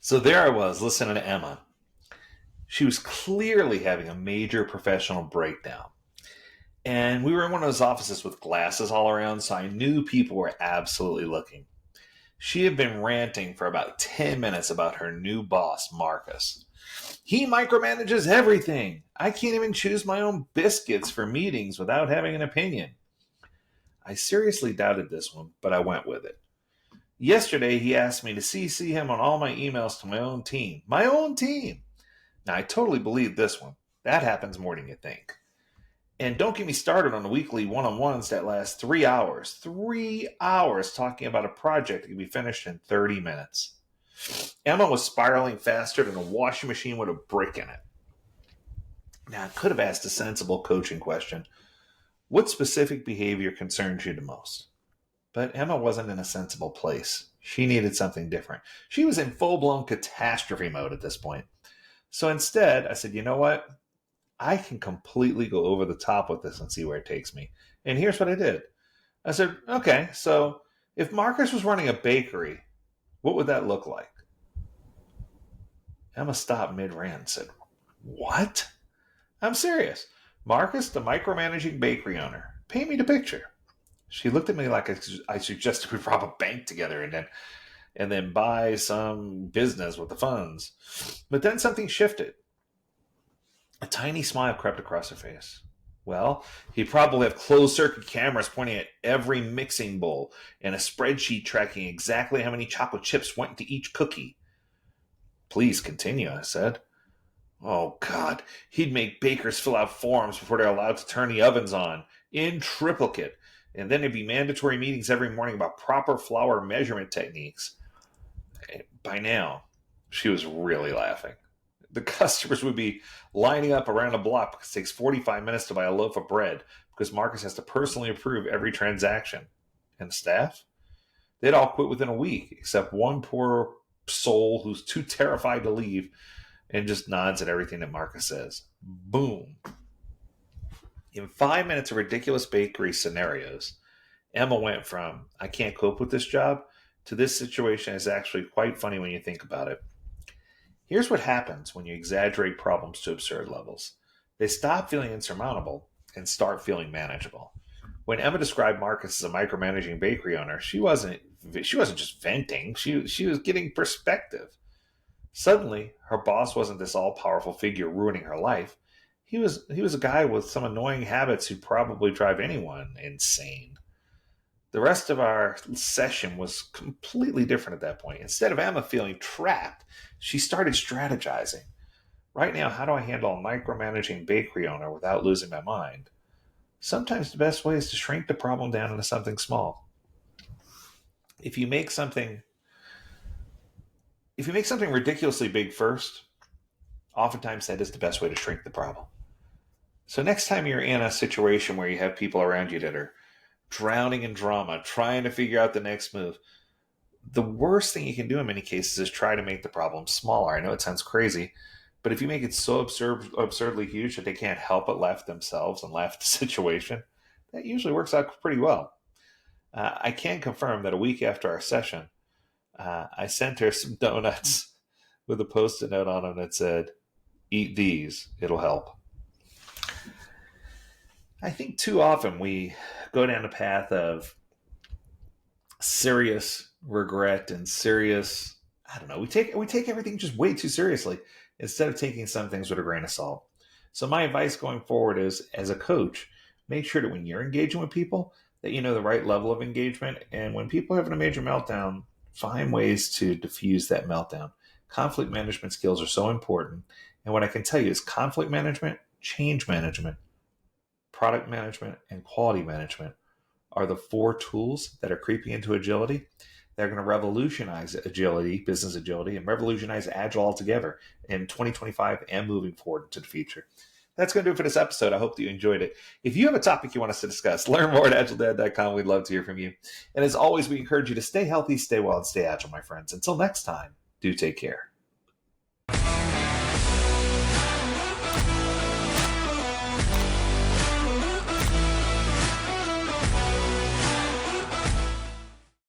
So there I was listening to Emma. She was clearly having a major professional breakdown. And we were in one of those offices with glasses all around, so I knew people were absolutely looking. She had been ranting for about 10 minutes about her new boss, Marcus. He micromanages everything. I can't even choose my own biscuits for meetings without having an opinion. I seriously doubted this one, but I went with it. Yesterday, he asked me to CC him on all my emails to my own team. My own team! Now, I totally believe this one. That happens more than you think. And don't get me started on the weekly one-on-ones that last 3 hours. 3 hours talking about a project that can be finished in 30 minutes. Emma was spiraling faster than a washing machine with a brick in it. Now, I could have asked a sensible coaching question. What specific behavior concerns you the most? But Emma wasn't in a sensible place. She needed something different. She was in full-blown catastrophe mode at this point. So instead, I said, you know what? I can completely go over the top with this and see where it takes me. And here's what I did. I said, okay, so if Marcus was running a bakery, what would that look like? Emma stopped mid-rant and said, what? I'm serious. Marcus, the micromanaging bakery owner. Paint me the picture. She looked at me like I suggested we rob a bank together and then buy some business with the funds. But then something shifted. A tiny smile crept across her face. Well, he'd probably have closed-circuit cameras pointing at every mixing bowl and a spreadsheet tracking exactly how many chocolate chips went into each cookie. Please continue, I said. Oh, God. He'd make bakers fill out forms before they're allowed to turn the ovens on, in triplicate. And then there'd be mandatory meetings every morning about proper flour measurement techniques. By now, she was really laughing. The customers would be lining up around the block because it takes 45 minutes to buy a loaf of bread because Marcus has to personally approve every transaction. And the staff? They'd all quit within a week, except one poor soul who's too terrified to leave and just nods at everything that Marcus says. Boom. In 5 minutes of ridiculous bakery scenarios, Emma went from, I can't cope with this job, to this situation is actually quite funny when you think about it. Here's what happens when you exaggerate problems to absurd levels. They stop feeling insurmountable and start feeling manageable. When Emma described Marcus as a micromanaging bakery owner, she wasn't just venting, she was getting perspective. Suddenly, her boss wasn't this all-powerful figure ruining her life. He was a guy with some annoying habits who'd probably drive anyone insane. The rest of our session was completely different at that point. Instead of Emma feeling trapped, she started strategizing. Right now, how do I handle a micromanaging bakery owner without losing my mind? Sometimes the best way is to shrink the problem down into something small. If you make something ridiculously big first, oftentimes that is the best way to shrink the problem. So next time you're in a situation where you have people around you that are drowning in drama, trying to figure out the next move, the worst thing you can do in many cases is try to make the problem smaller. I know it sounds crazy, but if you make it so absurdly huge that they can't help but laugh themselves and laugh at the situation, that usually works out pretty well. I can confirm that a week after our session, I sent her some donuts with a Post-it note on them that said, "Eat these, it'll help." I think too often we go down a path of serious regret and serious, we take everything just way too seriously instead of taking some things with a grain of salt. So my advice going forward is, as a coach, make sure that when you're engaging with people, that you know the right level of engagement. And when people are having a major meltdown, find ways to diffuse that meltdown. Conflict management skills are so important. And what I can tell you is conflict management, change management, product management, and quality management are the 4 tools that are creeping into agility. They're going to revolutionize agility, business agility, and revolutionize Agile altogether in 2025 and moving forward into the future. That's going to do it for this episode. I hope that you enjoyed it. If you have a topic you want us to discuss, learn more at AgileDad.com. We'd love to hear from you. And as always, we encourage you to stay healthy, stay well, and stay agile, my friends. Until next time, do take care.